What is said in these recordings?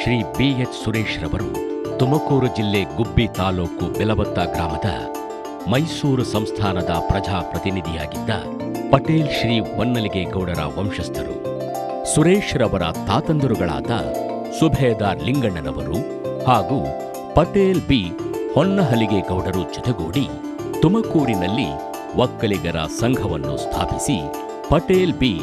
Shri BH Suresh ರವರು ತುಮಕೂರು ಜಿಲ್ಲೆ ಗುಬ್ಬಿ ತಾಲೂಕು ಬೆಲವತ್ತ ಗ್ರಾಮದ ಮೈಸೂರು ಸಂಸ್ಥಾನದ ಪ್ರಜಾಪ್ರತಿನಿಧಿಯಾಗಿದ್ದ ಪಟೇಲ್ ಶ್ರೀ ಹೊನ್ನಲಿಗೇಗೌಡರ ವಂಶಸ್ಥರು. ಸುರೇಶ್ ರವರ ತಾತಂದಿರುಗಳಾದ ಸುಬೇದಾರ್ ಲಿಂಗಣ್ಣನವರು ಹಾಗೂ ಪಟೇಲ್ ಬಿ ಹೊನ್ನಹಲಿಗೇಗೌಡರು ಜೊತೆಗೂಡಿ ತುಮಕೂರಿನಲ್ಲಿ ಒಕ್ಕಲಿಗರ ಸಂಘವನ್ನು ಸ್ಥಾಪಿಸಿ ಪಟೇಲ್ ಬಿ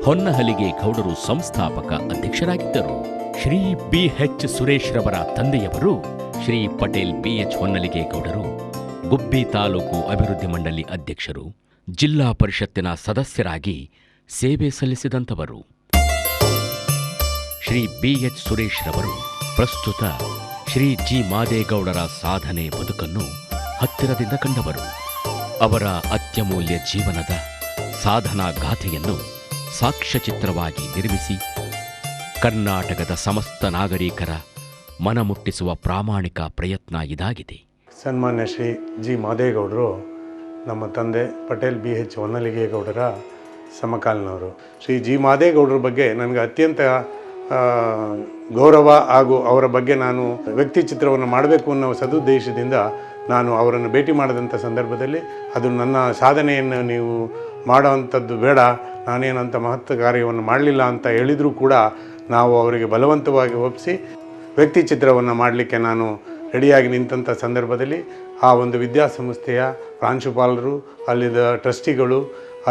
ಹೊನ್ನಹಲಿಗೇಗೌಡರು ಸಂಸ್ಥಾಪಕ ಅಧ್ಯಕ್ಷರಾಗಿದ್ದರು. ಶ್ರೀ BH ಸುರೇಶ್ ರವರ ತಂದೆಯವರು ಶ್ರೀ ಪಟೇಲ್ BH ಹೊನ್ನಲಿಗೇಗೌಡರು ಗುಬ್ಬಿ ತಾಲೂಕು ಅಭಿವೃದ್ಧಿ ಮಂಡಳಿ ಅಧ್ಯಕ್ಷರು, ಜಿಲ್ಲಾ ಪರಿಷತ್ತಿನ ಸದಸ್ಯರಾಗಿ ಸೇವೆ ಸಲ್ಲಿಸಿದಂಥವರು. ಶ್ರೀ BH ಸುರೇಶ್ ರವರು ಪ್ರಸ್ತುತ ಶ್ರೀ G ಮಾದೇಗೌಡರ ಸಾಧನೆ ಬದುಕನ್ನು ಹತ್ತಿರದಿಂದ ಕಂಡವರು. ಅವರ ಅತ್ಯಮೂಲ್ಯ ಜೀವನದ ಸಾಧನಾ ಗಾಥೆಯನ್ನು ಸಾಕ್ಷ್ಯಚಿತ್ರವಾಗಿ ನಿರ್ಮಿಸಿ ಕರ್ನಾಟಕದ ಸಮಸ್ತ ನಾಗರಿಕರ ಮನಮುಟ್ಟಿಸುವ ಪ್ರಾಮಾಣಿಕ ಪ್ರಯತ್ನ ಇದಾಗಿದೆ. ಸನ್ಮಾನ್ಯ ಶ್ರೀ G ಮಾದೇಗೌಡರು ನಮ್ಮ ತಂದೆ ಪಟೇಲ್ BH ಹೊನ್ನಲಿಗೇಗೌಡರ ಸಮಕಾಲೀನವರು. ಶ್ರೀ G ಮಾದೇಗೌಡರ ಬಗ್ಗೆ ನನಗೆ ಅತ್ಯಂತ ಗೌರವ ಹಾಗೂ ಅವರ ಬಗ್ಗೆ ನಾನು ವ್ಯಕ್ತಿ ಚಿತ್ರವನ್ನು ಮಾಡಬೇಕು ಅನ್ನೋ ಸದುದ್ದೇಶದಿಂದ ನಾನು ಅವರನ್ನು ಭೇಟಿ ಮಾಡಿದಂಥ ಸಂದರ್ಭದಲ್ಲಿ ಅದು ನನ್ನ ಸಾಧನೆಯನ್ನು ನೀವು ಮಾಡೋವಂಥದ್ದು ಬೇಡ, ನಾನೇನಂಥ ಮಹತ್ವ ಕಾರ್ಯವನ್ನು ಮಾಡಲಿಲ್ಲ ಅಂತ ಹೇಳಿದರೂ ಕೂಡ ನಾವು ಅವರಿಗೆ ಬಲವಂತವಾಗಿ ಒಪ್ಪಿಸಿ ವ್ಯಕ್ತಿ ಚಿತ್ರವನ್ನು ಮಾಡಲಿಕ್ಕೆ ನಾನು ರೆಡಿಯಾಗಿ ನಿಂತಹ ಸಂದರ್ಭದಲ್ಲಿ ಆ ಒಂದು ವಿದ್ಯಾಸಂಸ್ಥೆಯ ಪ್ರಾಂಶುಪಾಲರು, ಅಲ್ಲಿದ್ದ ಟ್ರಸ್ಟಿಗಳು,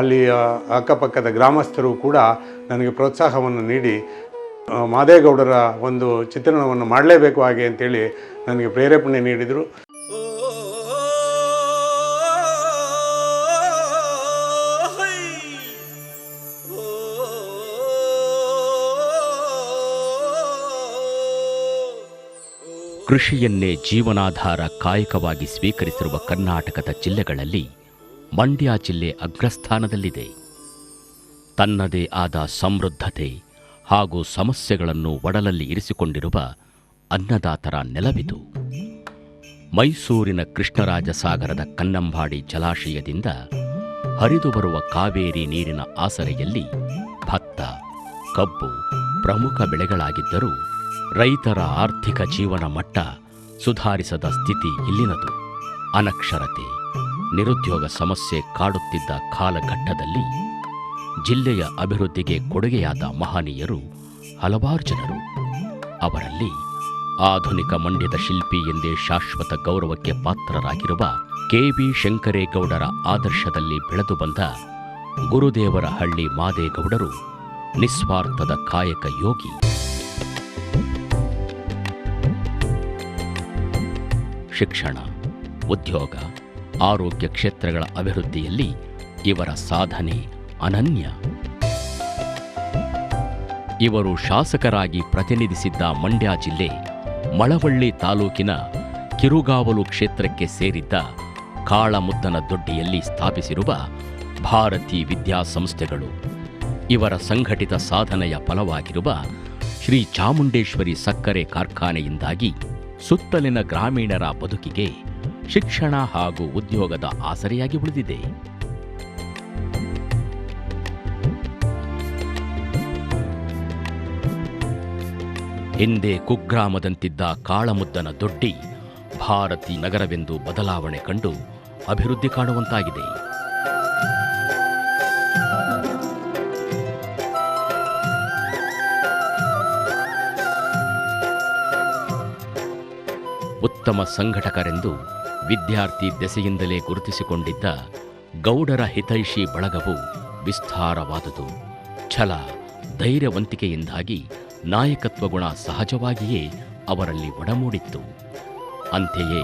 ಅಲ್ಲಿಯ ಅಕ್ಕಪಕ್ಕದ ಗ್ರಾಮಸ್ಥರು ಕೂಡ ನನಗೆ ಪ್ರೋತ್ಸಾಹವನ್ನು ನೀಡಿ ಮಾದೇಗೌಡರ ಒಂದು ಚಿತ್ರಣವನ್ನು ಮಾಡಲೇಬೇಕು ಹಾಗೆ ಅಂತೇಳಿ ನನಗೆ ಪ್ರೇರೇಪಣೆ ನೀಡಿದರು. ಕೃಷಿಯನ್ನೇ ಜೀವನಾಧಾರ ಕಾಯಕವಾಗಿ ಸ್ವೀಕರಿಸಿರುವ ಕರ್ನಾಟಕದ ಜಿಲ್ಲೆಗಳಲ್ಲಿ ಮಂಡ್ಯ ಜಿಲ್ಲೆ ಅಗ್ರಸ್ಥಾನದಲ್ಲಿದೆ. ತನ್ನದೇ ಆದ ಸಮೃದ್ಧತೆ ಹಾಗೂ ಸಮಸ್ಯೆಗಳನ್ನು ಒಡಲಲ್ಲಿ ಇರಿಸಿಕೊಂಡಿರುವ ಅನ್ನದಾತರ ನೆಲವಿದು. ಮೈಸೂರಿನ ಕೃಷ್ಣರಾಜಸಾಗರದ ಕನ್ನಂಬಾಡಿ ಜಲಾಶಯದಿಂದ ಹರಿದು ಬರುವ ಕಾವೇರಿ ನೀರಿನ ಆಸರೆಯಲ್ಲಿ ಭತ್ತ, ಕಬ್ಬು ಪ್ರಮುಖ ಬೆಳೆಗಳಾಗಿದ್ದರೂ ರೈತರ ಆರ್ಥಿಕ ಜೀವನ ಮಟ್ಟ ಸುಧಾರಿಸದ ಸ್ಥಿತಿ ಇಲ್ಲಿನದು. ಅನಕ್ಷರತೆ, ನಿರುದ್ಯೋಗ ಸಮಸ್ಯೆ ಕಾಡುತ್ತಿದ್ದ ಕಾಲಘಟ್ಟದಲ್ಲಿ ಜಿಲ್ಲೆಯ ಅಭಿವೃದ್ಧಿಗೆ ಕೊಡುಗೆಯಾದ ಮಹನೀಯರು ಹಲವಾರು ಜನರು. ಅವರಲ್ಲಿ ಆಧುನಿಕ ಮಂಡ್ಯದ ಶಿಲ್ಪಿ ಎಂದೇ ಶಾಶ್ವತ ಗೌರವಕ್ಕೆ ಪಾತ್ರರಾಗಿರುವ KV ಶಂಕರೇಗೌಡರ ಆದರ್ಶದಲ್ಲಿ ಬೆಳೆದು ಬಂದ ಗುರುದೇವರಹಳ್ಳಿ ಮಾದೇಗೌಡರು ನಿಸ್ವಾರ್ಥದ ಕಾಯಕ ಯೋಗಿ. ಶಿಕ್ಷಣ, ಉದ್ಯೋಗ, ಆರೋಗ್ಯ ಕ್ಷೇತ್ರಗಳ ಅಭಿವೃದ್ಧಿಯಲ್ಲಿ ಇವರ ಸಾಧನೆ ಅನನ್ಯ. ಇವರು ಶಾಸಕರಾಗಿ ಪ್ರತಿನಿಧಿಸಿದ್ದ ಮಂಡ್ಯ ಜಿಲ್ಲೆ ಮಳವಳ್ಳಿ ತಾಲೂಕಿನ ಕಿರುಗಾವಲು ಕ್ಷೇತ್ರಕ್ಕೆ ಸೇರಿದ್ದ ಕಾಳಮುದ್ದನದೊಡ್ಡಿಯಲ್ಲಿ ಸ್ಥಾಪಿಸಿರುವ ಭಾರತಿ ವಿದ್ಯಾಸಂಸ್ಥೆಗಳು, ಇವರ ಸಂಘಟಿತ ಸಾಧನೆಯ ಫಲವಾಗಿರುವ ಶ್ರೀ ಚಾಮುಂಡೇಶ್ವರಿ ಸಕ್ಕರೆ ಕಾರ್ಖಾನೆಯಿಂದಾಗಿ ಸುತ್ತಲಿನ ಗ್ರಾಮೀಣರ ಬದುಕಿಗೆ ಶಿಕ್ಷಣ ಹಾಗೂ ಉದ್ಯೋಗದ ಆಸರೆಯಾಗಿ ಉಳಿದಿದೆ. ಹಿಂದೆ ಕುಗ್ರಾಮದಂತಿದ್ದ ಕಾಳಮುದ್ದನದೊಡ್ಡಿ ಭಾರತಿ ನಗರವೆಂದು ಬದಲಾವಣೆ ಕಂಡು ಅಭಿವೃದ್ಧಿ ಕಾಣುವಂತಾಗಿದೆ. ಉತ್ತಮ ಸಂಘಟಕರೆಂದು ವಿದ್ಯಾರ್ಥಿ ದೆಸೆಯಿಂದಲೇ ಗುರುತಿಸಿಕೊಂಡಿದ್ದ ಗೌಡರ ಹಿತೈಷಿ ಬಳಗವು ವಿಸ್ತಾರವಾದುದು. ಛಲ, ಧೈರ್ಯವಂತಿಕೆಯಿಂದಾಗಿ ನಾಯಕತ್ವ ಗುಣ ಸಹಜವಾಗಿಯೇ ಅವರಲ್ಲಿ ಒಡಮೂಡಿತ್ತು. ಅಂತೆಯೇ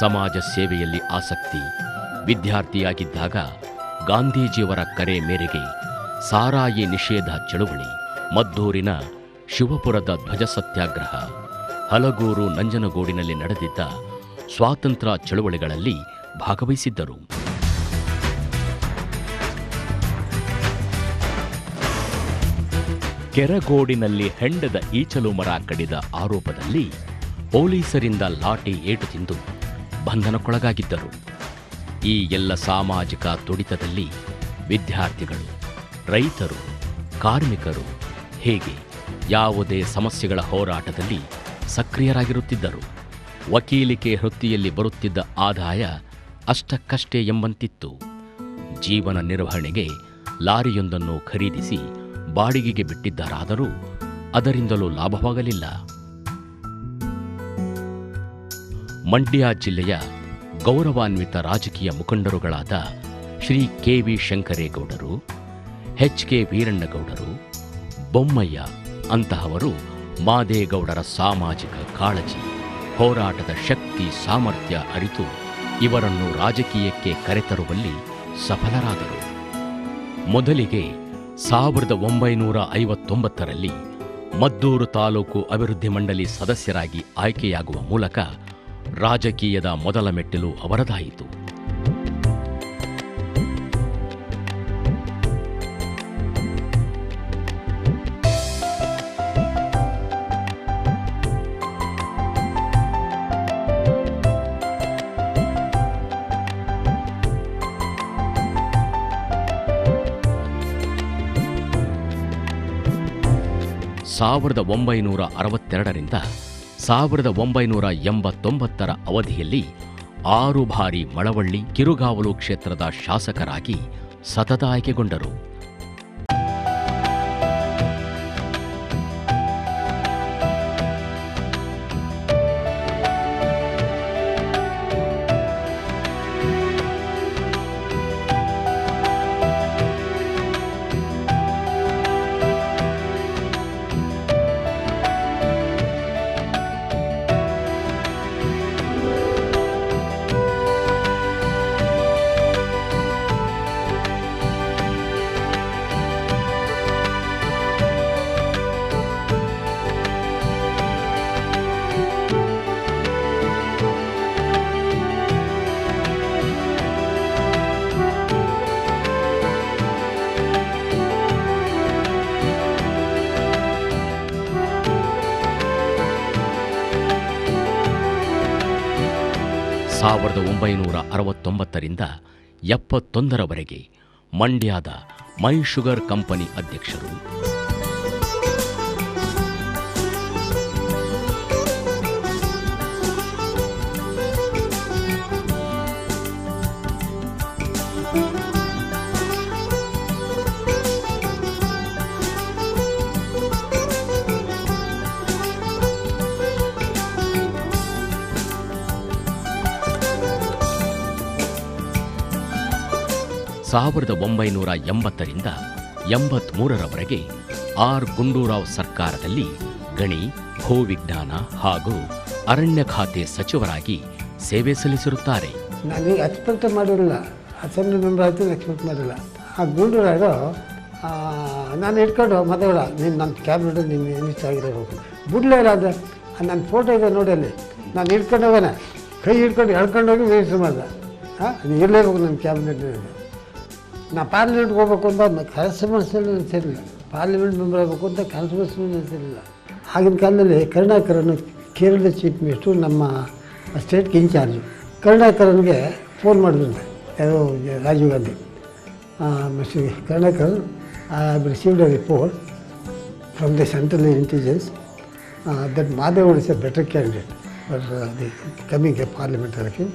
ಸಮಾಜ ಸೇವೆಯಲ್ಲಿ ಆಸಕ್ತಿ. ವಿದ್ಯಾರ್ಥಿಯಾಗಿದ್ದಾಗ ಗಾಂಧೀಜಿಯವರ ಕರೆ ಮೇರೆಗೆ ಸಾರಾಯಿ ನಿಷೇಧ ಚಳುವಳಿ, ಮದ್ದೂರಿನ ಶಿವಪುರದ ಧ್ವಜ ಸತ್ಯಾಗ್ರಹ, ಹಲಗೂರು ನಂಜನಗೂಡಿನಲ್ಲಿ ನಡೆದಿದ್ದ ಸ್ವಾತಂತ್ರ್ಯ ಚಳುವಳಿಗಳಲ್ಲಿ ಭಾಗವಹಿಸಿದ್ದರು. ಕೆರಗೋಡಿನಲ್ಲಿ ಹೆಂಡದ ಈಚಲು ಮರ ಕಡಿದ ಆರೋಪದಲ್ಲಿ ಪೊಲೀಸರಿಂದ ಲಾಠಿ ಏಟು ತಿಂದು ಬಂಧನಕ್ಕೊಳಗಾಗಿದ್ದರು. ಈ ಎಲ್ಲ ಸಾಮಾಜಿಕ ತುಡಿತದಲ್ಲಿ ವಿದ್ಯಾರ್ಥಿಗಳು, ರೈತರು, ಕಾರ್ಮಿಕರು ಹೀಗೆ ಯಾವುದೇ ಸಮಸ್ಯೆಗಳ ಹೋರಾಟದಲ್ಲಿ ಸಕ್ರಿಯರಾಗಿರುತ್ತಿದ್ದರು. ವಕೀಲಿಕೆ ವೃತ್ತಿಯಲ್ಲಿ ಬರುತ್ತಿದ್ದ ಆದಾಯ ಅಷ್ಟಕ್ಕಷ್ಟೇ ಎಂಬಂತಿತ್ತು. ಜೀವನ ನಿರ್ವಹಣೆಗೆ ಲಾರಿಯೊಂದನ್ನು ಖರೀದಿಸಿ ಬಾಡಿಗೆಗೆ ಬಿಟ್ಟಿದ್ದರಾದರೂ ಅದರಿಂದಲೂ ಲಾಭವಾಗಲಿಲ್ಲ. ಮಂಡ್ಯ ಜಿಲ್ಲೆಯ ಗೌರವಾನ್ವಿತ ರಾಜಕೀಯ ಮುಖಂಡರುಗಳಾದ ಶ್ರೀ ಕೆ.ವಿ. ಶಂಕರೇಗೌಡರು, ಎಚ್.ಕೆ. ವೀರಣ್ಣಗೌಡರು, ಬೊಮ್ಮಯ್ಯ ಅಂತಹವರು ಮಾದೇಗೌಡರ ಸಾಮಾಜಿಕ ಕಾಳಜಿ, ಹೋರಾಟದ ಶಕ್ತಿ ಸಾಮರ್ಥ್ಯ ಅರಿತು ಇವರನ್ನು ರಾಜಕೀಯಕ್ಕೆ ಕರೆತರುವಲ್ಲಿ ಸಫಲರಾದರು. ಮೊದಲಿಗೆ 1959ರಲ್ಲಿ ಮದ್ದೂರು ತಾಲೂಕು ಅಭಿವೃದ್ಧಿ ಮಂಡಳಿ ಸದಸ್ಯರಾಗಿ ಆಯ್ಕೆಯಾಗುವ ಮೂಲಕ ರಾಜಕೀಯದ ಮೊದಲ ಮೆಟ್ಟಿಲು ಅವರದಾಯಿತು. ಸಾವಿರದ 1962ರಿಂದ 1989ರ ಅವಧಿಯಲ್ಲಿ 6 ಬಾರಿ ಮಳವಳ್ಳಿ ಕಿರುಗಾವಲು ಕ್ಷೇತ್ರದ ಶಾಸಕರಾಗಿ ಸತತ ಆಯ್ಕೆಗೊಂಡರು. ಸಾವಿರದ 1969ರಿಂದ 71ರವರೆಗೆ ಮಂಡ್ಯದ ಮೈ ಶುಗರ್ ಕಂಪನಿ ಅಧ್ಯಕ್ಷರು, ಸಾವಿರದ 1980ರಿಂದ 83ರವರೆಗೆ ಆರ್ ಗುಂಡೂರಾವ್ ಸರ್ಕಾರದಲ್ಲಿ ಗಣಿ, ಭೂವಿಜ್ಞಾನ ಹಾಗೂ ಅರಣ್ಯ ಖಾತೆ ಸಚಿವರಾಗಿ ಸೇವೆ ಸಲ್ಲಿಸಿರುತ್ತಾರೆ. ನನಗೆ ಎಕ್ಸ್ಪೆಕ್ಟ್ ಮಾಡಿರಲಿಲ್ಲ, ಅಸೆಂಬ್ಲಿ ಮೆಂಬರ್ ಆಯ್ತು ಎಕ್ಸ್ಪೆಕ್ಟ್ ಮಾಡಿಲ್ಲ. ಆ ಗುಂಡೂರಾವ್ ನಾನು ಇಟ್ಕೊಂಡು ಮಾತಾಡ ನೀನು ನನ್ನ ಕ್ಯಾಬಿನೆಟ್ ನೀನು ಮಿನಿಸ್ಟರ್ ಆಗಿರಬೇಕು ಬಿಡಲೇ ಇಲ್ಲ. ಅಂದರೆ ನನ್ನ ಫೋಟೋ ಇದೆ ನೋಡಿ, ಅಲ್ಲಿ ನಾನು ಹಿಡ್ಕೊಂಡು ಹೋಗೋಣ, ಕೈ ಹಿಡ್ಕೊಂಡು ಎಳ್ಕೊಂಡೋಗಿ ಮಿನಿಸ್ಟರ್ ಮಾಡಿದೆ. ನೀನು ಇರಲೇಬೇಕು ನನ್ನ ಕ್ಯಾಬಿನೆಟ್. ನಾ ಪಾರ್ಲಿಮೆಂಟ್ಗೆ ಹೋಗ್ಬೇಕು ಅಂತ ಕಾನ್ಸ್ಟಿಟ್ಯೂನ್ಸಿಯಲ್ಲಿ ಸೇರಿಲ್ಲ, ಪಾರ್ಲಿಮೆಂಟ್ ಮೆಂಬರ್ ಆಗಬೇಕು ಅಂತ ಕಾನ್ಸ್ಟಿಟ್ಯೂನ್ಸಿಯಲ್ಲಿ ಸೇರಿಲ್ಲ. ಆಗಿನ ಕಾಲದಲ್ಲಿ ಕರುಣಾಕರನ್ ಕೇರಳದ ಚೀಫ್ ಮಿನಿಸ್ಟ್ರು, ನಮ್ಮ ಸ್ಟೇಟ್ಗೆ ಇನ್ಚಾರ್ಜು. ಕರುಣಾಕರನ್ಗೆ ಫೋನ್ ಮಾಡಿದ್ರು ಯಾರೋ Rajiv Gandhi. Mister Karunakaran, I have received a report from the central intelligence that Madegowda is a better candidate for the coming a parliament election.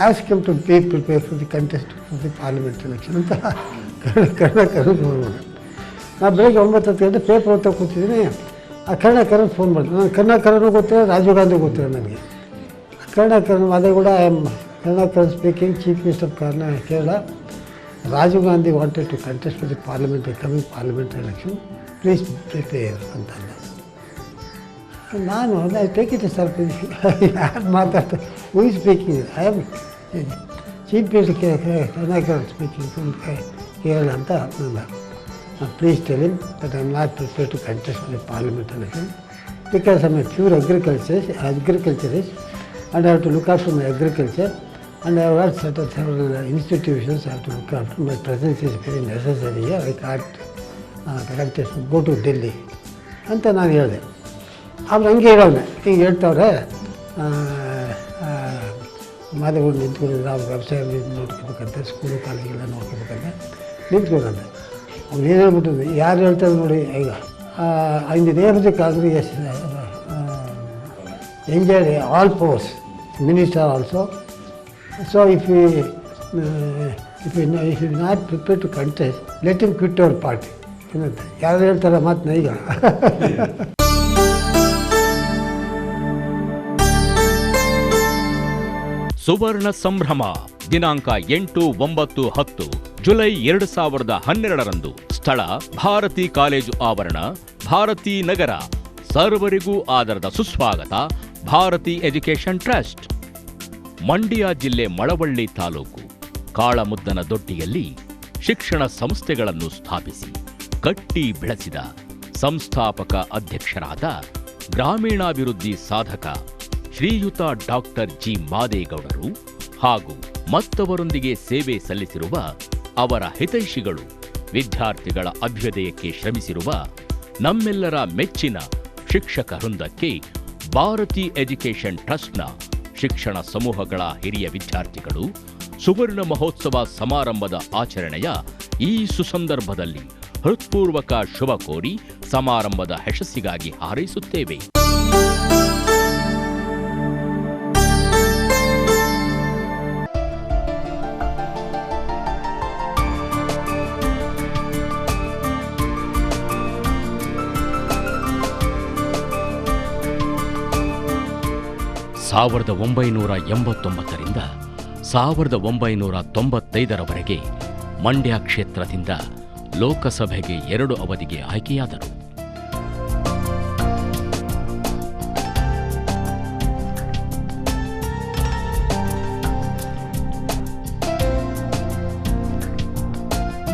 Ask him to be prepare for the contest for the parliament election ಅಂತ Karunakaran phone ಮಾಡಿದ್ರು. ನಾನು ಬೆಳಗ್ಗೆ 9:10 ಗಂಟೆ paper ಓದ್ತಾ ಕೂತಿದ್ದೀನಿ. ಆ Karunakaran phone ಮಾಡಿದ್ರು. ನಾನು ಕರುಣಾಕರನ್ ಗೊತ್ತಿಲ್ಲ, ರಾಜೀವ್ ಗಾಂಧಿ ಗೊತ್ತಿಲ್ಲ ನನಗೆ. Karunakaran Madegowda, I am Karunakaran speaking, chief minister of Kerala. Rajiv Gandhi wanted to contest for the parliament coming parliament election, please prepare ಅಂತಂದ. ನಾನು ಐ ಟೇಕ್ ಇಟ್ ಸರ್, ಯಾರು ಮಾತಾಡ್ತಾರೆ, who is speaking? I am chief minister Karunakaran speaking from Kerala ಅಂತ ಅಂದ. Please tell him that I am not prepared to contest for the parliament election because I am a pure agriculturist and I have to look after my agriculture and I have had several institutions I have to look after. My presence is very necessary here. I can't contest, go to Delhi ಅಂತ ನಾನು ಹೇಳಿದೆ. ಅವ್ರು ಹಂಗೆ ಹೇಳೋನೆ, ಹಿಂಗೆ ಹೇಳ್ತವ್ರೆ, ಮಾದೇಗೌಡ ನಿಂತ್ಕೊಂಡು ನಾವು ವ್ಯವಸಾಯ ನೋಡ್ಕೋಬೇಕಂತೆ, school ಕಾಲೇಜೆಲ್ಲ ನೋಡ್ಕೋಬೇಕಂತೆ ನಿಂತ್ಕೊಂಡೆ. ಅವ್ನು ಏನು ಹೇಳ್ಬಿಟ್ಟಿದ್ದೆ, ಯಾರು ಹೇಳ್ತಾರೆ ನೋಡಿ, ಈಗ in the name of the congregation, enjoyed all posts, minister also. So if you not prepared to contest, let him quit our party. ಯಾರು ಹೇಳ್ತಾರೆ ಮಾತನ್ನ ಈಗ. ಸುವರ್ಣ ಸಂಭ್ರಮ ದಿನಾಂಕ 8, 9, 10 ಜುಲೈ 2012 ಸ್ಥಳ ಭಾರತಿ ಕಾಲೇಜು ಆವರಣ, ಭಾರತಿ ನಗರ. ಸರ್ವರಿಗೂ ಆದರದ ಸುಸ್ವಾಗತ. Bharati education trust. ಮಂಡ್ಯ ಜಿಲ್ಲೆ ಮಳವಳ್ಳಿ ತಾಲೂಕು ಕಾಳಮುದ್ದನ ದೊಡ್ಡಿಯಲ್ಲಿ ಶಿಕ್ಷಣ ಸಂಸ್ಥೆಗಳನ್ನು ಸ್ಥಾಪಿಸಿ ಕಟ್ಟಿ ಬೆಳೆಸಿದ ಸಂಸ್ಥಾಪಕ ಅಧ್ಯಕ್ಷರಾದ ಗ್ರಾಮೀಣಾಭಿವೃದ್ಧಿ ಸಾಧಕ ಶ್ರೀಯುತ ಡಾಕ್ಟರ್ ಜಿ ಮಾದೇಗೌಡರು ಹಾಗೂ ಮತ್ತವರೊಂದಿಗೆ ಸೇವೆ ಸಲ್ಲಿಸಿರುವ ಅವರ ಹಿತೈಷಿಗಳು, ವಿದ್ಯಾರ್ಥಿಗಳ ಅಭ್ಯುದಯಕ್ಕೆ ಶ್ರಮಿಸಿರುವ ನಮ್ಮೆಲ್ಲರ ಮೆಚ್ಚಿನ ಶಿಕ್ಷಕ ವೃಂದಕ್ಕೆ ಭಾರತಿ ಎಜುಕೇಷನ್ ಟ್ರಸ್ಟ್ನ ಶಿಕ್ಷಣ ಸಮೂಹಗಳ ಹಿರಿಯ ವಿದ್ಯಾರ್ಥಿಗಳು ಸುವರ್ಣ ಮಹೋತ್ಸವ ಸಮಾರಂಭದ ಆಚರಣೆಯ ಈ ಸುಸಂದರ್ಭದಲ್ಲಿ ಹೃತ್ಪೂರ್ವಕ ಶುಭ ಕೋರಿ ಸಮಾರಂಭದ ಯಶಸ್ಸಿಗಾಗಿ ಹಾರೈಸುತ್ತೇವೆ. ಸಾವಿರದ 1989ರಿಂದ 1995ರವರೆಗೆ ಮಂಡ್ಯ ಕ್ಷೇತ್ರದಿಂದ ಲೋಕಸಭೆಗೆ 2 ಅವಧಿಗೆ ಆಯ್ಕೆಯಾದರು.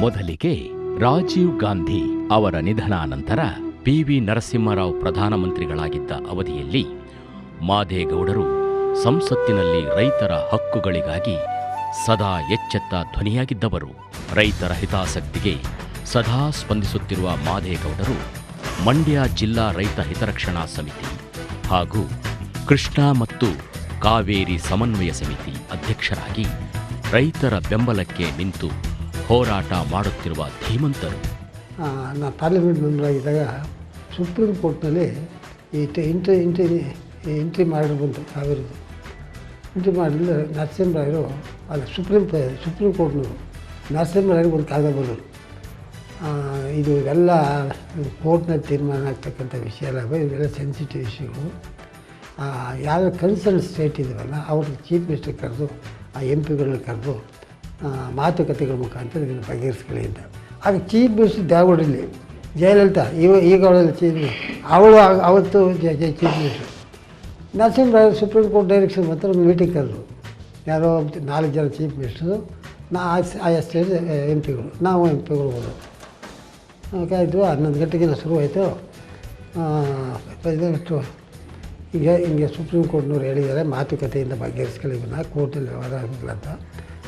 ಮೊದಲಿಗೆ ರಾಜೀವ್ ಗಾಂಧಿ ಅವರ ನಿಧನಾನಂತರ ಪಿ.ವಿ. ನರಸಿಂಹರಾವ್ ಪ್ರಧಾನಮಂತ್ರಿಗಳಾಗಿದ್ದ ಅವಧಿಯಲ್ಲಿ ಮಾದೇಗೌಡರು ಸಂಸತ್ತಿನಲ್ಲಿ ರೈತರ ಹಕ್ಕುಗಳಿಗಾಗಿ ಸದಾ ಎಚ್ಚೆತ್ತ ಧ್ವನಿಯಾಗಿದ್ದವರು. ರೈತರ ಹಿತಾಸಕ್ತಿಗೆ ಸದಾ ಸ್ಪಂದಿಸುತ್ತಿರುವ ಮಾದೇಗೌಡರು ಮಂಡ್ಯ ಜಿಲ್ಲಾ ರೈತ ಹಿತರಕ್ಷಣಾ ಸಮಿತಿ ಹಾಗೂ ಕೃಷ್ಣಾ ಮತ್ತು ಕಾವೇರಿ ಸಮನ್ವಯ ಸಮಿತಿ ಅಧ್ಯಕ್ಷರಾಗಿ ರೈತರ ಬೆಂಬಲಕ್ಕೆ ನಿಂತು ಹೋರಾಟ ಮಾಡುತ್ತಿರುವ ಧೀಮಂತರು. ನಾನು ಪಾರ್ಲಿಮೆಂಟ್ ಮೆಂಬರ್ ಆಗಿದ್ದಾಗ ಸುಪ್ರೀಂ ಕೋರ್ಟ್ನಲ್ಲಿ ಎಂಟ್ರಿ ಮಾಡಿ ಬಂತು ಕಾವೇರಿದು. ಎಂಟ್ರಿ ಮಾಡಿದ್ರೆ ನರಸಿಂಹರಾಯರು ಅದು ಸುಪ್ರೀಂ ಕೋರ್ಟ್ನವರು ನರಸಿಂಹರಾಯರಿಗೆ ಒಂದು ಕಾಗದ ಬರೋರು, ಇದು ಎಲ್ಲ ಕೋರ್ಟ್ನಲ್ಲಿ ತೀರ್ಮಾನ ಆಗ್ತಕ್ಕಂಥ ವಿಷಯ ಅಲ್ಲ, ಇವೆಲ್ಲ ಸೆನ್ಸಿಟಿವ್ ಇಶ್ಯೂಗಳು. ಯಾವ ಕನ್ಸರ್ನ್ ಸ್ಟೇಟ್ ಇದೆಯಲ್ಲ ಅವ್ರಿಗೆ ಚೀಫ್ ಮಿನಿಸ್ಟರ್ ಕರೆದು ಆ MP ಗಳನ್ನ ಕರೆದು ಮಾತುಕತೆಗಳ ಮುಖಾಂತರ ಇದನ್ನು ಬಗೆಹರಿಸ್ಕೊಳ್ಳಿ ಅಂತ. ಆಗ ಚೀಫ್ ಮಿನಿಸ್ಟರ್ ದೇವೇಗೌಡರಲ್ಲಿ ಜಯಲಲಿತಾ ಈಗ ಅವಳೆಲ್ಲ ಅವಳು ಅವತ್ತು ಚೀಫ್ ಮಿನಿಸ್ಟರ್. ನರಸಿಂಹರಾಯರು ಸುಪ್ರೀಂ ಕೋರ್ಟ್ ಡೈರೆಕ್ಷನ್ ಮಾತ್ರ ಒಂದು ಮೀಟಿಂಗ್ ಕರೆದ್ರು. ಯಾರೋ 4 ಜನ ಚೀಫ್ ಮಿನಿಸ್ಟರು, ಆಯಾ ಸ್ಟೇಟ್ MP ಗಳು, ನಾವು MP ಗಳು ಹೋದರು. ಕಾಯ್ದು 11 ಗಂಟೆಗಿನ ಶುರುವಾಯಿತು. ಇದಷ್ಟು ಹಿಂಗೆ ಸುಪ್ರೀಂ ಕೋರ್ಟ್ನವ್ರು ಹೇಳಿದ್ದಾರೆ ಮಾತುಕತೆಯಿಂದ ಬಗೆಹರಿಸ್ಕೊಳ್ಳಿ, ಇವನ್ನ ಕೋರ್ಟಲ್ಲಿ ವ್ಯವಹಾರ ಆಗಿಲ್ಲ ಅಂತ.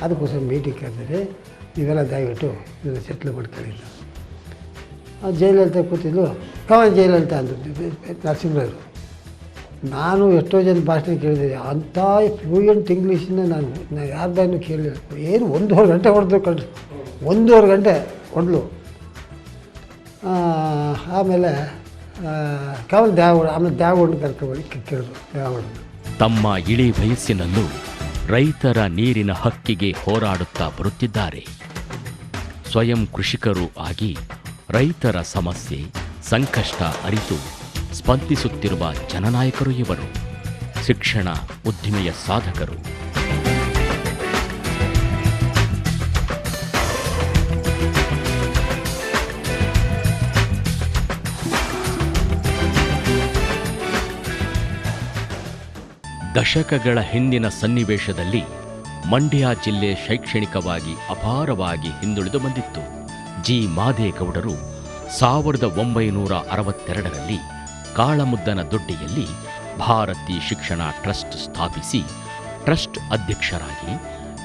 ಅದಕ್ಕೋಸ್ಕರ ಮೀಟಿಂಗ್ ಕರೆದಿದೆ, ನೀವೆಲ್ಲ ದಯವಿಟ್ಟು ಇದನ್ನು ಸೆಟ್ಲ್ ಮಾಡ್ಕೊಳ್ಳಿ. ಜಯಲಲಿತಾ ಕೂತಿದ್ದು ಜಯಲಲಿತಾ ಅಂದರು ನರಸಿಂಹರಾಯರು. ನಾನು ಎಷ್ಟೋ ಜನ ಭಾಷಣ ಕೇಳಿದೆ, ಅಂಥ ಫ್ಲೂಯೆಂಟ್ ಇಂಗ್ಲೀಷನ್ನ ನಾನು ಯಾರ ಬಾಯನ್ನು ಕೇಳಲಿಲ್ಲ. ಏನು 1.5 ಗಂಟೆ ಹೊಡೆದು ಕಂಡ್ರು, 1.5 ಗಂಟೆ ಹೊಡೆದು. ಆಮೇಲೆ ದೇವೇಗೌಡ, ಆಮೇಲೆ ದೇವೇಗೌಡನ ಕರ್ಕೊಂಡು ಕೇಳಿದ್ರು ದೇವೇಗೌಡನ. ತಮ್ಮ ಇಳಿ ವಯಸ್ಸಿನಲ್ಲೂ ರೈತರ ನೀರಿನ ಹಕ್ಕಿಗೆ ಹೋರಾಡುತ್ತಾ ಬರುತ್ತಿದ್ದಾರೆ. ಸ್ವಯಂ ಕೃಷಿಕರೂ ಆಗಿ ರೈತರ ಸಮಸ್ಯೆ ಸಂಕಷ್ಟ ಅರಿತು ಸ್ಪಂದಿಸುತ್ತಿರುವ ಜನನಾಯಕರು ಇವರು. ಶಿಕ್ಷಣ ಉದ್ದಿಮೆಯ ಸಾಧಕರು. ದಶಕಗಳ ಹಿಂದಿನ ಸನ್ನಿವೇಶದಲ್ಲಿ ಮಂಡ್ಯ ಜಿಲ್ಲೆ ಶೈಕ್ಷಣಿಕವಾಗಿ ಅಪಾರವಾಗಿ ಹಿಂದುಳಿದು ಬಂದಿತ್ತು. ಜಿ ಮಾದೇಗೌಡರು 1962ರಲ್ಲಿ ಕಾಳಮುದ್ದನ ದೊಡ್ಡಿಯಲ್ಲಿ ಭಾರತಿ ಶಿಕ್ಷಣ ಟ್ರಸ್ಟ್ ಸ್ಥಾಪಿಸಿ ಟ್ರಸ್ಟ್ ಅಧ್ಯಕ್ಷರಾಗಿ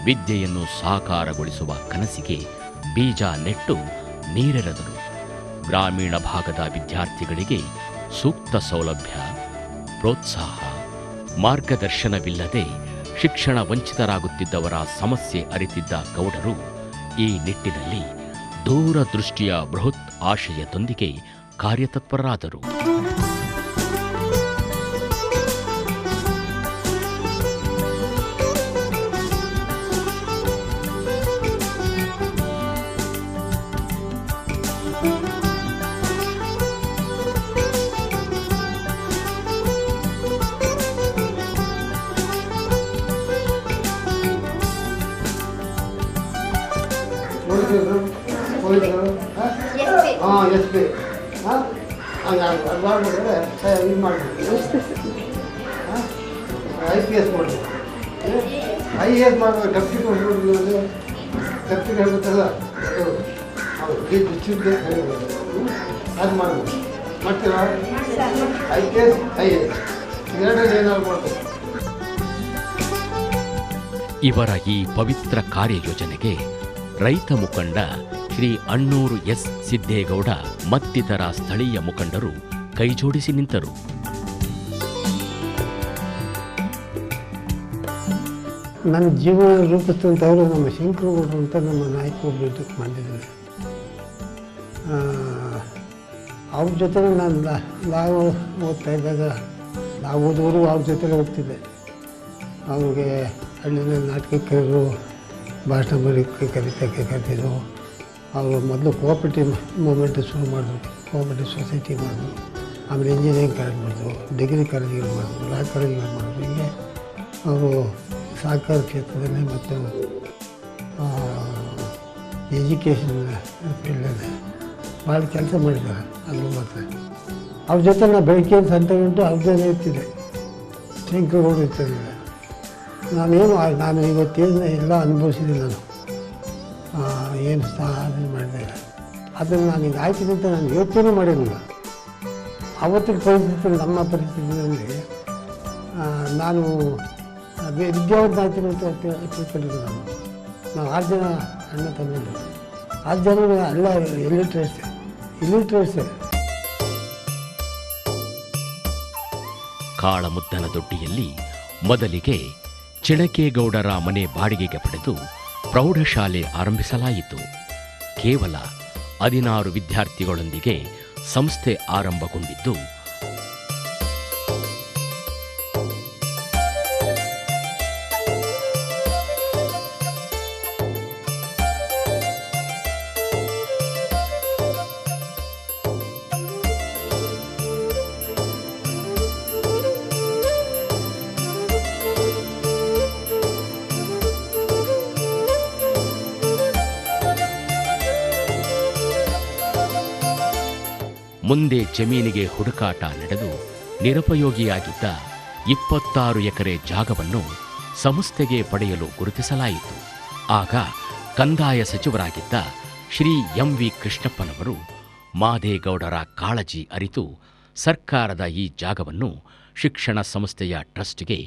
ವಿದ್ಯೆಯನ್ನು ಸಾಕಾರಗೊಳಿಸುವ ಕನಸಿಗೆ ಬೀಜ ನೆಟ್ಟು ನೀರೆರೆದರು. ಗ್ರಾಮೀಣ ಭಾಗದ ವಿದ್ಯಾರ್ಥಿಗಳಿಗೆ ಸೂಕ್ತ ಸೌಲಭ್ಯ, ಪ್ರೋತ್ಸಾಹ, ಮಾರ್ಗದರ್ಶನವಿಲ್ಲದೆ ಶಿಕ್ಷಣ ವಂಚಿತರಾಗುತ್ತಿದ್ದವರ ಸಮಸ್ಯೆ ಅರಿತಿದ್ದ ಗೌಡರು ಈ ನಿಟ್ಟಿನಲ್ಲಿ ದೂರದೃಷ್ಟಿಯ ಬೃಹತ್ ಆಶಯದೊಂದಿಗೆ ಕಾರ್ಯತತ್ಪರರಾದರು. ಎಷ್ಟು ಅದು ಮಾಡಿಬಿಟ್ರೆ ಇದು ಮಾಡಿಬಿಟ್ಟು IPS ಮಾಡಬೇಕು, IAS ಮಾಡಬೇಕು, ಡೆಪ್ಟಿ ಕೊಡ್ಬಿಟ್ಟು ಡೆಪ್ಟಿ ಹೇಳ್ಬೇಕಲ್ಲ ಅದು ಮಾಡ್ಬೋದು. ಮಾಡ್ತೀರಾ? IPS IAS ಎರಡರಲ್ಲಿ ಏನಾದ್ರು ಮಾಡ್ಬೇಕು. ಇವರ ಈ ಪವಿತ್ರ ಕಾರ್ಯಯೋಜನೆಗೆ ರೈತ ಮುಖಂಡ ಶ್ರೀ ಅಣ್ಣೂರು ಎಸ್ ಸಿದ್ದೇಗೌಡ ಮತ್ತಿತರ ಸ್ಥಳೀಯ ಮುಖಂಡರು ಕೈಜೋಡಿಸಿ ನಿಂತರು. ನನ್ನ ಜೀವನ ರೂಪಿಸಿದಂಥವರು ನಮ್ಮ ಶಂಕರಗೌಡರು ಅಂತ ನಮ್ಮ ನಾಯಕರು ಇದಕ್ಕೆ ಮಾಡಿದ್ದಾರೆ. ಅವ್ರ ಜೊತೆ ನಾವು ಓದ್ತಾ ಇದ್ದಾಗ ನಾವು ಓದೋರು ಅವ್ರ ಜೊತೆಗೆ ಹೋಗ್ತಿದ್ದೆ. ಅವ್ರಿಗೆ ಹಳ್ಳಿನ ನಾಟಕಕ್ಕೆ ಕರೆದು ಭಾಷಣ ಬರೋಕ್ಕೆ ಕರೀತಿದ್ರು. ಅವರು ಮೊದಲು ಕೋಆಪರೇಟಿವ್ ಮೂಮೆಂಟ್ ಶುರು ಮಾಡಿದ್ರು, ಕೋಆಪರೇಟಿವ್ ಸೊಸೈಟಿ ಮಾಡಿದ್ರು, ಆಮೇಲೆ ಇಂಜಿನಿಯರಿಂಗ್ ಕಾಲೇಜ್ ಮಾಡಿದ್ರು, ಡಿಗ್ರಿ ಕಾಲೇಜ್ಗಳು ಮಾಡಿದ್ರು, ಲಾ ಕಾಲೇಜ್ಗಳು ಮಾಡಿದ್ರು. ಹೀಗೆ ಅವರು ಸಹಕಾರ ಕ್ಷೇತ್ರದಲ್ಲಿ ಮತ್ತು ಎಜುಕೇಷನ್ ಫೀಲ್ಡಲ್ಲಿ ಭಾಳ ಕೆಲಸ ಮಾಡಿದ್ದಾರೆ. ಅಲ್ಲೂ ಮಾತ್ರ ಅವ್ರ ಜೊತೆ ನಾನು ಬೆಳಗ್ಗೆ ಸಂತೆ ಗಂಟು ಅವ್ರ ಜೊತೆ ಇರ್ತಿದ್ದೆ. ಶಂಕರಗೌಡರು ಇರ್ತಿದ್ದೆ. ನಾನು ಇವತ್ತೇನು ಎಲ್ಲ ಅನುಭವಿಸಿದ್ದೀನಿ. ನಾನು ಏನು ಸಾಧನೆ ಮಾಡಿದೆ ಅದನ್ನು ನಾನು ಈಗ ಆಯ್ತಿದೆ ಅಂತ ನಾನು ಯೋಚನೆ ಮಾಡಿರಲಿಲ್ಲ. ಆವತ್ತಿನ ಪರಿಸ್ಥಿತಿ ನಮ್ಮ ಪರಿಸ್ಥಿತಿಯಲ್ಲಿ ನಾನು ವಿದ್ಯಾವಂತ ಆಯ್ತೀನಿ ಅಂತ ತಿಳ್ಕೊಂಡಿದ್ದೆ. ನಾವು 6 ಜನ ಅಣ್ಣ ತಮ್ಮಂದು, 6 ಜನ ಎಲ್ಲ ಇಲಿಟ್ರೇಟ್ಸೆ. ಕಾಳಮುದ್ದನ ದೊಡ್ಡಿಯಲ್ಲಿ ಮೊದಲಿಗೆ ಚಿಣಕೇಗೌಡರ ಮನೆ ಬಾಡಿಗೆಗೆ ಪಡೆದು ಪ್ರೌಢಶಾಲೆ ಆರಂಭಿಸಲಾಯಿತು. ಕೇವಲ 16 ವಿದ್ಯಾರ್ಥಿಗಳೊಂದಿಗೆ ಸಂಸ್ಥೆ ಆರಂಭಗೊಂಡಿದ್ದು ಮುಂದೆ ಜಮೀನಿಗೆ ಹುಡುಕಾಟ ನಡೆದು ನಿರುಪಯೋಗಿಯಾಗಿದ್ದ 26 ಎಕರೆ ಜಾಗವನ್ನು ಸಂಸ್ಥೆಗೆ ಪಡೆಯಲು ಗುರುತಿಸಲಾಯಿತು. ಆಗ ಕಂದಾಯ ಸಚಿವರಾಗಿದ್ದ ಶ್ರೀ MV ಕೃಷ್ಣಪ್ಪನವರು ಮಾದೇಗೌಡರ ಕಾಳಜಿ ಅರಿತು ಸರ್ಕಾರದ ಈ ಜಾಗವನ್ನು ಶಿಕ್ಷಣ ಸಂಸ್ಥೆಯ ಟ್ರಸ್ಟ್ಗೆ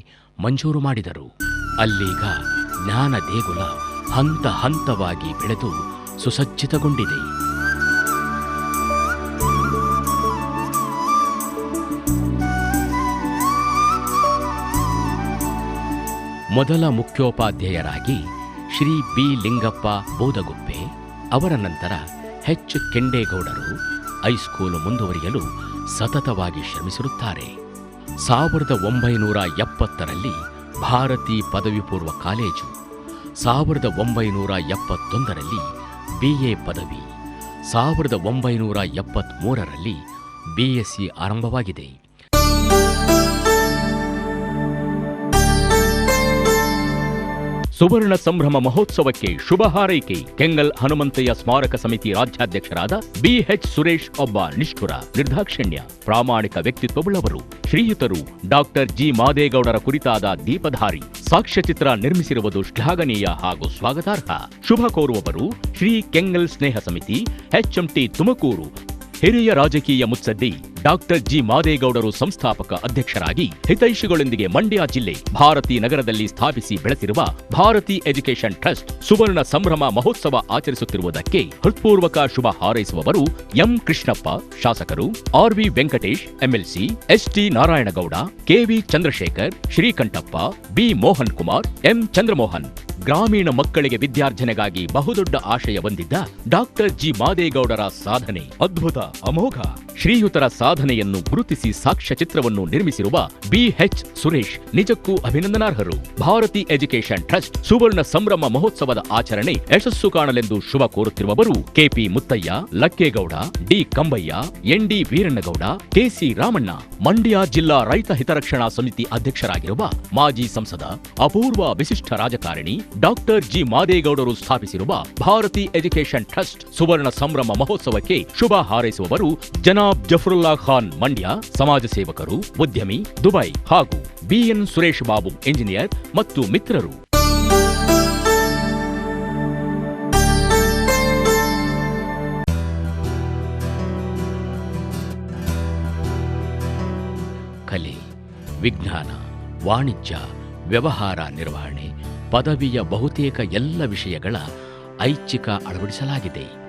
ಮಂಜೂರು ಮಾಡಿದರು. ಅಲ್ಲೀಗ ಜ್ಞಾನ ದೇಗುಲ ಹಂತ ಹಂತವಾಗಿ ಬೆಳೆದು ಸುಸಜ್ಜಿತಗೊಂಡಿದೆ. ಮೊದಲ ಮುಖ್ಯೋಪಾಧ್ಯಾಯರಾಗಿ ಶ್ರೀ ಬಿ ಲಿಂಗಪ್ಪ ಬೋದಗುಪ್ಪೆ, ಅವರ ನಂತರ H ಕೆಂಡೇಗೌಡರು ಹೈಸ್ಕೂಲು ಮುಂದುವರಿಯಲು ಸತತವಾಗಿ ಶ್ರಮಿಸಿರುತ್ತಾರೆ. 1970ರಲ್ಲಿ ಭಾರತಿ ಪದವಿ ಪೂರ್ವ ಕಾಲೇಜು, 1971ರಲ್ಲಿ BA ಪದವಿ, 1973ರಲ್ಲಿ BSc ಆರಂಭವಾಗಿದೆ. ಸುವರ್ಣ ಸಂಭ್ರಮ ಮಹೋತ್ಸವಕ್ಕೆ ಶುಭ ಹಾರೈಕೆ. ಕೆಂಗಲ್ ಹನುಮಂತಯ್ಯ ಸ್ಮಾರಕ ಸಮಿತಿ ರಾಜ್ಯಾಧ್ಯಕ್ಷರಾದ BH ಸುರೇಶ್ ಒಬ್ಬ ನಿಷ್ಠುರ, ನಿರ್ದಾಕ್ಷಿಣ್ಯ, ಪ್ರಾಮಾಣಿಕ ವ್ಯಕ್ತಿತ್ವವುಳ್ಳವರು. ಶ್ರೀಯುತರು ಡಾಕ್ಟರ್ G ಮಾದೇಗೌಡರ ಕುರಿತಾದ ದೀಪಧಾರಿ ಸಾಕ್ಷ್ಯಚಿತ್ರ ನಿರ್ಮಿಸಿರುವುದು ಶ್ಲಾಘನೀಯ ಹಾಗೂ ಸ್ವಾಗತಾರ್ಹ. ಶುಭ ಕೋರುವವರು ಶ್ರೀ ಕೆಂಗಲ್ ಸ್ನೇಹ ಸಮಿತಿ, HMT ತುಮಕೂರು. ಹಿರಿಯ ರಾಜಕೀಯ ಮುತ್ಸದ್ದಿ ಡಾಕ್ಟರ್ G ಮಾದೇಗೌಡರು ಸಂಸ್ಥಾಪಕ ಅಧ್ಯಕ್ಷರಾಗಿ ಹಿತೈಷಿಗಳೊಂದಿಗೆ ಮಂಡ್ಯ ಜಿಲ್ಲೆ ಭಾರತಿ ನಗರದಲ್ಲಿ ಸ್ಥಾಪಿಸಿ ಬೆಳೆಸಿರುವ ಭಾರತಿ ಎಜುಕೇಷನ್ ಟ್ರಸ್ಟ್ ಸುವರ್ಣ ಸಂಭ್ರಮ ಮಹೋತ್ಸವ ಆಚರಿಸುತ್ತಿರುವುದಕ್ಕೆ ಹೃತ್ಪೂರ್ವಕ ಶುಭ ಹಾರೈಸುವವರು M ಕೃಷ್ಣಪ್ಪ ಶಾಸಕರು, RV Venkatesh MLC, ST Narayanagowda, KV Chandrashekhar, Srikanthappa, B Mohan Kumar, M Chandramohan, ಗ್ರಾಮೀಣ ಮಕ್ಕಳಿಗೆ ವಿದ್ಯಾರ್ಜನೆಗಾಗಿ ಬಹುದೊಡ್ಡ ಆಶಯ ಹೊಂದಿದ್ದ ಡಾಕ್ಟರ್ ಜಿ ಮಾದೇಗೌಡರ ಸಾಧನೆ ಅದ್ಭುತ, ಅಮೋಘ. ಶ್ರೀಯುತರ ಸಾಧನೆಯನ್ನು ಗುರುತಿಸಿ ಸಾಕ್ಷ್ಯಚಿತ್ರವನ್ನು ನಿರ್ಮಿಸಿರುವ BH ಸುರೇಶ್ ನಿಜಕ್ಕೂ ಅಭಿನಂದನಾರ್ಹರು. ಭಾರತಿ ಎಜುಕೇಷನ್ ಟ್ರಸ್ಟ್ ಸುವರ್ಣ ಸಂಭ್ರಮ ಮಹೋತ್ಸವದ ಆಚರಣೆ ಯಶಸ್ಸು ಕಾಣಲೆಂದು ಶುಭ ಕೋರುತ್ತಿರುವವರು KP Muthaiah, Lakkegowda, D ಕಂಬಯ್ಯ, ND Veerannagowda, KC Ramanna. Mandya ಜಿಲ್ಲಾ ರೈತ ಹಿತರಕ್ಷಣಾ ಸಮಿತಿ ಅಧ್ಯಕ್ಷರಾಗಿರುವ ಮಾಜಿ ಸಂಸದ, ಅಪೂರ್ವ ವಿಶಿಷ್ಟ ರಾಜಕಾರಣಿ ಡಾಕ್ಟರ್ ಜಿ ಮಾದೇಗೌಡರು ಸ್ಥಾಪಿಸಿರುವ ಭಾರತಿ ಎಜುಕೇಷನ್ ಟ್ರಸ್ಟ್ ಸುವರ್ಣ ಸಂಭ್ರಮ ಮಹೋತ್ಸವಕ್ಕೆ ಶುಭ ಹಾರೈಸುವವರು ಜನಾಬ್ ಜಫರುಲ್ಲಾ ಖಾನ್ ಮಂಡ್ಯ, ಸಮಾಜ ಸೇವಕರು, ಉದ್ಯಮಿ, ದುಬೈ ಹಾಗೂ BN ಸುರೇಶ್ ಬಾಬು ಎಂಜಿನಿಯರ್ ಮತ್ತು ಮಿತ್ರರು. ಕಲೆ, ವಿಜ್ಞಾನ, ವಾಣಿಜ್ಯ, ವ್ಯವಹಾರ ನಿರ್ವಹಣೆ, ಪದವಿಯ ಬಹುತೇಕ ಎಲ್ಲ ವಿಷಯಗಳ ಐಚ್ಛಿಕ ಅಳವಡಿಸಲಾಗಿದೆ.